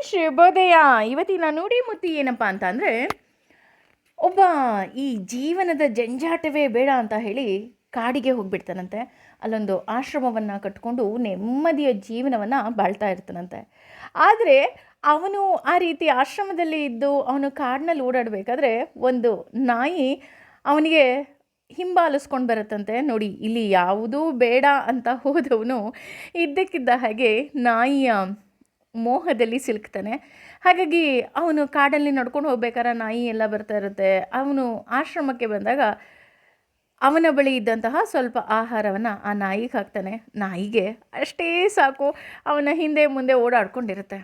ಶುಭೋದಯ. ಇವತ್ತಿನ ನುಡಿಮುತ್ತಿ ಏನಪ್ಪ ಅಂತ ಅಂದರೆ, ಒಬ್ಬ ಈ ಜೀವನದ ಜಂಜಾಟವೇ ಬೇಡ ಅಂತ ಹೇಳಿ ಕಾಡಿಗೆ ಹೋಗ್ಬಿಡ್ತಾನಂತೆ. ಅಲ್ಲೊಂದು ಆಶ್ರಮವನ್ನು ಕಟ್ಕೊಂಡು ನೆಮ್ಮದಿಯ ಜೀವನವನ್ನು ಬಾಳ್ತಾ ಇರ್ತಾನಂತೆ. ಆದರೆ ಅವನು ಆ ರೀತಿ ಆಶ್ರಮದಲ್ಲಿ ಇದ್ದು ಅವನು ಕಾಡಿನಲ್ಲಿ ಓಡಾಡಬೇಕಾದ್ರೆ ಒಂದು ನಾಯಿ ಅವನಿಗೆ ಹಿಂಬಾಲಿಸ್ಕೊಂಡು ಬರುತ್ತಂತೆ. ನೋಡಿ, ಇಲ್ಲಿ ಯಾವುದೂ ಬೇಡ ಅಂತ ಹೋದವನು ಇದ್ದಕ್ಕಿದ್ದ ಹಾಗೆ ನಾಯಿಯ ಮೋಹದಲ್ಲಿ ಸಿಲುಕ್ತಾನೆ. ಹಾಗಾಗಿ ಅವನು ಕಾಡಲ್ಲಿ ನಡ್ಕೊಂಡು ಹೋಗ್ಬೇಕಾದ್ರೆ ನಾಯಿ ಎಲ್ಲ ಬರ್ತಾ ಇರುತ್ತೆ. ಅವನು ಆಶ್ರಮಕ್ಕೆ ಬಂದಾಗ ಅವನ ಬಳಿ ಇದ್ದಂತಹ ಸ್ವಲ್ಪ ಆಹಾರವನ್ನು ಆ ನಾಯಿಗೆ ಹಾಕ್ತಾನೆ. ನಾಯಿಗೆ ಅಷ್ಟೇ ಸಾಕು, ಅವನ ಹಿಂದೆ ಮುಂದೆ ಓಡಾಡ್ಕೊಂಡಿರುತ್ತೆ.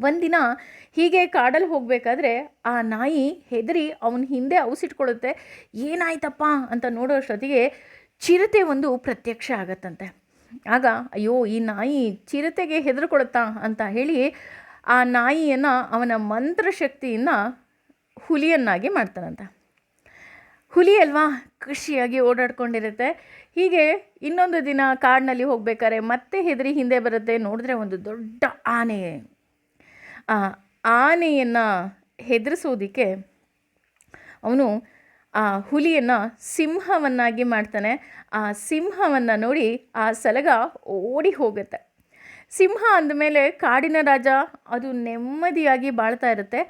ಒಂದಿನ ಹೀಗೆ ಕಾಡಲ್ಲಿ ಹೋಗಬೇಕಾದ್ರೆ ಆ ನಾಯಿ ಹೆದರಿ ಅವನ ಹಿಂದೆ ಔಸಿಟ್ಕೊಳ್ಳುತ್ತೆ. ಏನಾಯ್ತಪ್ಪ ಅಂತ ನೋಡೋಷ್ಟೊತ್ತಿಗೆ ಚಿರತೆ ಒಂದು ಪ್ರತ್ಯಕ್ಷ ಆಗತ್ತಂತೆ. ಆಗ ಅಯ್ಯೋ, ಈ ನಾಯಿ ಚಿರತೆಗೆ ಹೆದರ್ಕೊಳುತ್ತಾ ಅಂತ ಹೇಳಿ ಆ ನಾಯಿಯನ್ನು ಅವನ ಮಂತ್ರಶಕ್ತಿಯಿಂದ ಹುಲಿಯನ್ನಾಗಿ ಮಾಡ್ತಾನಂತ. ಹುಲಿ ಅಲ್ವಾ, ಖುಷಿಯಾಗಿ ಓಡಾಡ್ಕೊಂಡಿರುತ್ತೆ. ಹೀಗೆ ಇನ್ನೊಂದು ದಿನ ಕಾಡಿನಲ್ಲಿ ಹೋಗ್ಬೇಕಾದ್ರೆ ಮತ್ತೆ ಹೆದರಿ ಹಿಂದೆ ಬರುತ್ತೆ. ನೋಡಿದ್ರೆ ಒಂದು ದೊಡ್ಡ ಆನೆ. ಆ ಆನೆಯನ್ನು ಹೆದರಿಸೋದಕ್ಕೆ ಅವನು ಆ ಹುಲಿಯನ್ನು ಸಿಂಹವನ್ನಾಗಿ ಮಾಡ್ತಾನೆ. ಆ ಸಿಂಹವನ್ನು ನೋಡಿ ಆ ಸಲಗ ಓಡಿ ಹೋಗುತ್ತೆ. ಸಿಂಹ ಅಂದಮೇಲೆ ಕಾಡಿನ ರಾಜ, ಅದು ನೆಮ್ಮದಿಯಾಗಿ ಬಾಳ್ತಾ ಇರುತ್ತೆ.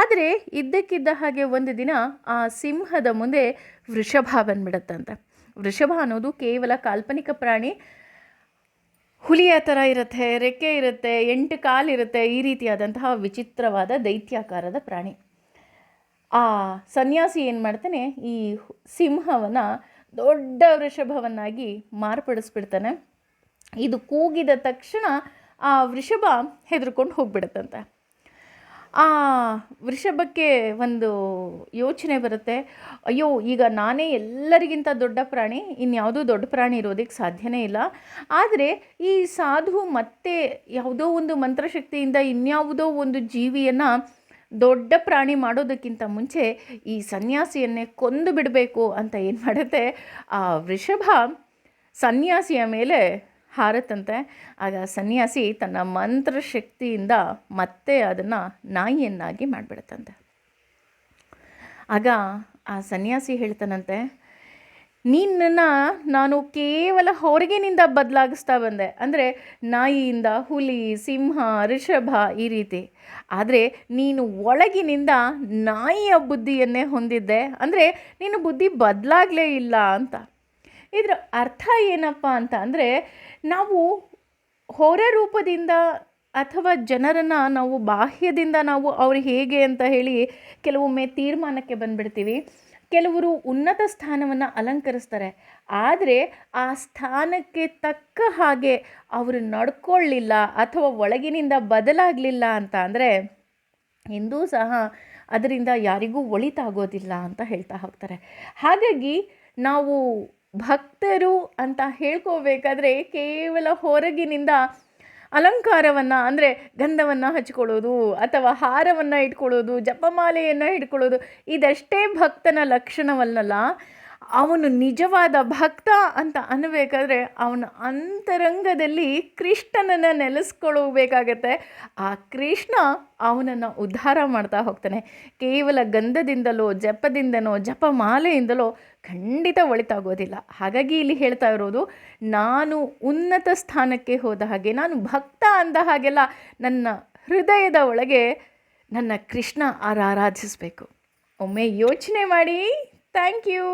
ಆದರೆ ಇದ್ದಕ್ಕಿದ್ದ ಹಾಗೆ ಒಂದು ದಿನ ಆ ಸಿಂಹದ ಮುಂದೆ ವೃಷಭ ಬಂದ್ಬಿಡುತ್ತಂತೆ. ವೃಷಭ ಅನ್ನೋದು ಕೇವಲ ಕಾಲ್ಪನಿಕ ಪ್ರಾಣಿ. ಹುಲಿಯ ಥರ ಇರುತ್ತೆ, ರೆಕ್ಕೆ ಇರುತ್ತೆ, 8 ಕಾಲಿರುತ್ತೆ. ಈ ರೀತಿಯಾದಂತಹ ವಿಚಿತ್ರವಾದ ದೈತ್ಯಾಕಾರದ ಪ್ರಾಣಿ. ಆ ಸನ್ಯಾಸಿ ಏನು ಮಾಡ್ತಾನೆ, ಈ ಸಿಂಹವನ್ನು ದೊಡ್ಡ ವೃಷಭವನ್ನಾಗಿ ಮಾರ್ಪಡಿಸ್ಬಿಡ್ತಾನೆ. ಇದು ಕೂಗಿದ ತಕ್ಷಣ ಆ ವೃಷಭ ಹೆದರ್ಕೊಂಡು ಹೋಗ್ಬಿಡುತ್ತಂತೆ. ಆ ವೃಷಭಕ್ಕೆ ಒಂದು ಯೋಚನೆ ಬರುತ್ತೆ, ಅಯ್ಯೋ, ಈಗ ನಾನೇ ಎಲ್ಲರಿಗಿಂತ ದೊಡ್ಡ ಪ್ರಾಣಿ, ಇನ್ಯಾವುದೂ ದೊಡ್ಡ ಪ್ರಾಣಿ ಇರೋದಕ್ಕೆ ಸಾಧ್ಯನೇ ಇಲ್ಲ. ಆದರೆ ಈ ಸಾಧು ಮತ್ತೆ ಯಾವುದೋ ಒಂದು ಮಂತ್ರಶಕ್ತಿಯಿಂದ ಇನ್ಯಾವುದೋ ಒಂದು ಜೀವಿಯನ್ನು ದೊಡ್ಡ ಪ್ರಾಣಿ ಮಾಡೋದಕ್ಕಿಂತ ಮುಂಚೆ ಈ ಸನ್ಯಾಸಿಯನ್ನೇ ಕೊಂದು ಬಿಡಬೇಕು ಅಂತ ಏನು ಮಾಡುತ್ತೆ, ಆ ವೃಷಭ ಸನ್ಯಾಸಿಯ ಮೇಲೆ ಹಾರತ್ತಂತೆ. ಆಗ ಸನ್ಯಾಸಿ ತನ್ನ ಮಂತ್ರಶಕ್ತಿಯಿಂದ ಮತ್ತೆ ಅದನ್ನು ನಾಯಿಯನ್ನಾಗಿ ಮಾಡಿಬಿಡುತ್ತಂತೆ. ಆಗ ಆ ಸನ್ಯಾಸಿ ಹೇಳ್ತಾನಂತೆ, ನಿನ್ನನ್ನು ನಾನು ಕೇವಲ ಹೊರಗಿನಿಂದ ಬದಲಾಗಿಸ್ತಾ ಬಂದೆ, ಅಂದರೆ ನಾಯಿಯಿಂದ ಹುಲಿ, ಸಿಂಹ, ಋಷಭ ಈ ರೀತಿ. ಆದರೆ ನೀನು ಒಳಗಿನಿಂದ ನಾಯಿಯ ಬುದ್ಧಿಯನ್ನೇ ಹೊಂದಿದ್ದೆ, ಅಂದರೆ ನೀನು ಬುದ್ಧಿ ಬದಲಾಗಲೇ ಇಲ್ಲ ಅಂತ. ಇದರ ಅರ್ಥ ಏನಪ್ಪ ಅಂತ ಅಂದರೆ, ನಾವು ಹೊರ ರೂಪದಿಂದ ಅಥವಾ ಜನರನ್ನು ನಾವು ಬಾಹ್ಯದಿಂದ ನಾವು ಅವರು ಹೇಗೆ ಅಂತ ಹೇಳಿ ಕೆಲವೊಮ್ಮೆ ತೀರ್ಮಾನಕ್ಕೆ ಬಂದುಬಿಡ್ತೀವಿ. ಕೆಲವರು ಉನ್ನತ ಸ್ಥಾನವನ್ನು ಅಲಂಕರಿಸ್ತಾರೆ, ಆದರೆ ಆ ಸ್ಥಾನಕ್ಕೆ ತಕ್ಕ ಹಾಗೆ ಅವರು ನಡ್ಕೊಳ್ಳಿಲ್ಲ ಅಥವಾ ಒಳಗಿನಿಂದ ಬದಲಾಗಲಿಲ್ಲ ಅಂತ ಅಂದರೆ ಎಂದೂ ಸಹ ಅದರಿಂದ ಯಾರಿಗೂ ಒಳಿತಾಗೋದಿಲ್ಲ ಅಂತ ಹೇಳ್ತಾ ಹೋಗ್ತಾರೆ. ಹಾಗಾಗಿ ನಾವು ಭಕ್ತರು ಅಂತ ಹೇಳ್ಕೋಬೇಕಾದ್ರೆ ಕೇವಲ ಹೊರಗಿನಿಂದ ಅಲಂಕಾರವನ್ನು, ಅಂದರೆ ಗಂಧವನ್ನು ಹಚ್ಕೊಳ್ಳೋದು ಅಥವಾ ಹಾರವನ್ನು ಇಟ್ಕೊಳ್ಳೋದು, ಜಪಮಾಲೆಯನ್ನು ಹಿಡ್ಕೊಳ್ಳೋದು, ಇದಷ್ಟೇ ಭಕ್ತನ ಲಕ್ಷಣವಲ್ಲ. ಅವನು ನಿಜವಾದ ಭಕ್ತ ಅಂತ ಅನ್ನಬೇಕಾದ್ರೆ ಅವನ ಅಂತರಂಗದಲ್ಲಿ ಕೃಷ್ಣನನ್ನು ನೆಲೆಸ್ಕೊಳ್ಬೇಕಾಗತ್ತೆ. ಆ ಕೃಷ್ಣ ಅವನನ್ನು ಉದ್ಧಾರ ಮಾಡ್ತಾ ಹೋಗ್ತಾನೆ. ಕೇವಲ ಗಂಧದಿಂದಲೋ ಜಪದಿಂದನೋ ಜಪಮಾಲೆಯಿಂದಲೋ ಖಂಡಿತ ಒಳಿತಾಗೋದಿಲ್ಲ. ಹಾಗಾಗಿ ಇಲ್ಲಿ ಹೇಳ್ತಾ ಇರೋದು, ನಾನು ಉನ್ನತ ಸ್ಥಾನಕ್ಕೆ ಹೋದ ಹಾಗೆ, ನಾನು ಭಕ್ತ ಅಂದ ಹಾಗೆಲ್ಲ ನನ್ನ ಹೃದಯದ ಒಳಗೆ ನನ್ನ ಕೃಷ್ಣ ಆರಾಧಿಸಬೇಕು. ಒಮ್ಮೆ ಯೋಚನೆ ಮಾಡಿ. Thank you.